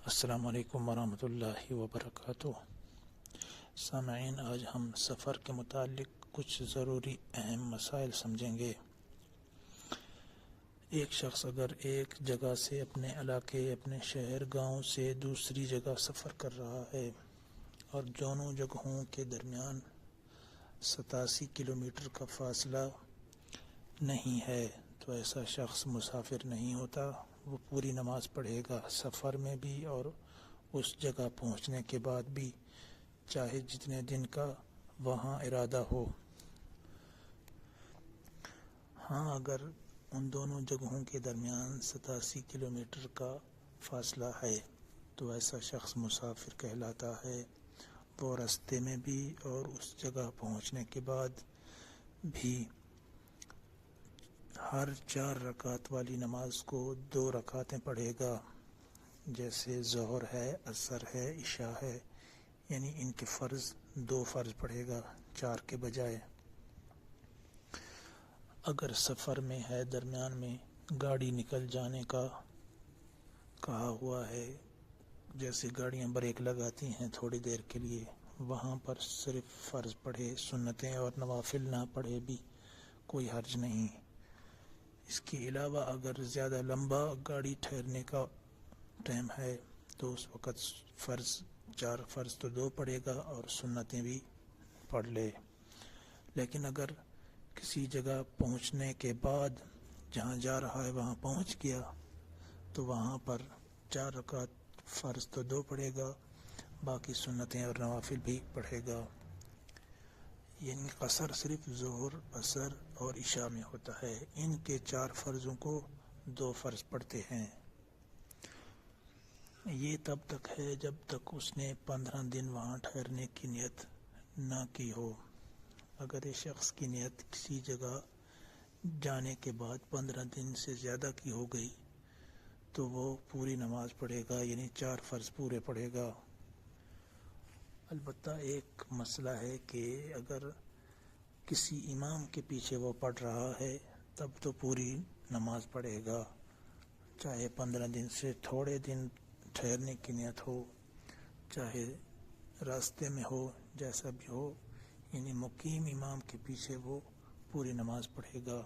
السلام علیکم ورحمۃ اللہ وبرکاتہ۔ سامعین، آج ہم سفر کے متعلق کچھ ضروری اہم مسائل سمجھیں گے۔ ایک شخص اگر ایک جگہ سے اپنے علاقے، اپنے شہر، گاؤں سے دوسری جگہ سفر کر رہا ہے اور دونوں جگہوں کے درمیان 87 کلومیٹر کا فاصلہ نہیں ہے تو ایسا شخص مسافر نہیں ہوتا، وہ پوری نماز پڑھے گا، سفر میں بھی اور اس جگہ پہنچنے کے بعد بھی، چاہے جتنے دن کا وہاں ارادہ ہو۔ ہاں، اگر ان دونوں جگہوں کے درمیان 87 کلومیٹر کا فاصلہ ہے تو ایسا شخص مسافر کہلاتا ہے۔ وہ راستے میں بھی اور اس جگہ پہنچنے کے بعد بھی ہر 4 رکعت والی نماز کو 2 رکعتیں پڑھے گا، جیسے ظہر ہے، عصر ہے، عشاء ہے، یعنی ان کے فرض 2 فرض پڑھے گا 4 کے بجائے۔ اگر سفر میں ہے، درمیان میں گاڑی نکل جانے کا کہا ہوا ہے، جیسے گاڑیاں بریک لگاتی ہیں تھوڑی دیر کے لیے، وہاں پر صرف فرض پڑھے، سنتیں اور نوافل نہ پڑھے بھی کوئی حرج نہیں۔ اس کے علاوہ اگر زیادہ لمبا گاڑی ٹھہرنے کا ٹائم ہے تو اس وقت فرض 4 فرض تو 2 پڑھے گا اور سنتیں بھی پڑھ لے۔ لیکن اگر کسی جگہ پہنچنے کے بعد جہاں جا رہا ہے وہاں پہنچ گیا تو وہاں پر 4 رکعت فرض تو 2 پڑھے گا، باقی سنتیں اور نوافل بھی پڑھے گا۔ یعنی قصر صرف ظہر، عصر اور عشاء میں ہوتا ہے، ان کے 4 فرضوں کو 2 فرض پڑھتے ہیں۔ یہ تب تک ہے جب تک اس نے 15 دن وہاں ٹھہرنے کی نیت نہ کی ہو۔ اگر اس شخص کی نیت کسی جگہ جانے کے بعد 15 دن سے زیادہ کی ہو گئی تو وہ پوری نماز پڑھے گا، یعنی 4 فرض پورے پڑھے گا۔ البتہ ایک مسئلہ ہے کہ اگر کسی امام کے پیچھے وہ پڑھ رہا ہے تب تو پوری نماز پڑھے گا، چاہے 15 دن سے تھوڑے دن ٹھہرنے کی نیت ہو، چاہے راستے میں ہو، جیسا بھی ہو، یعنی مقیم امام کے پیچھے وہ پوری نماز پڑھے گا۔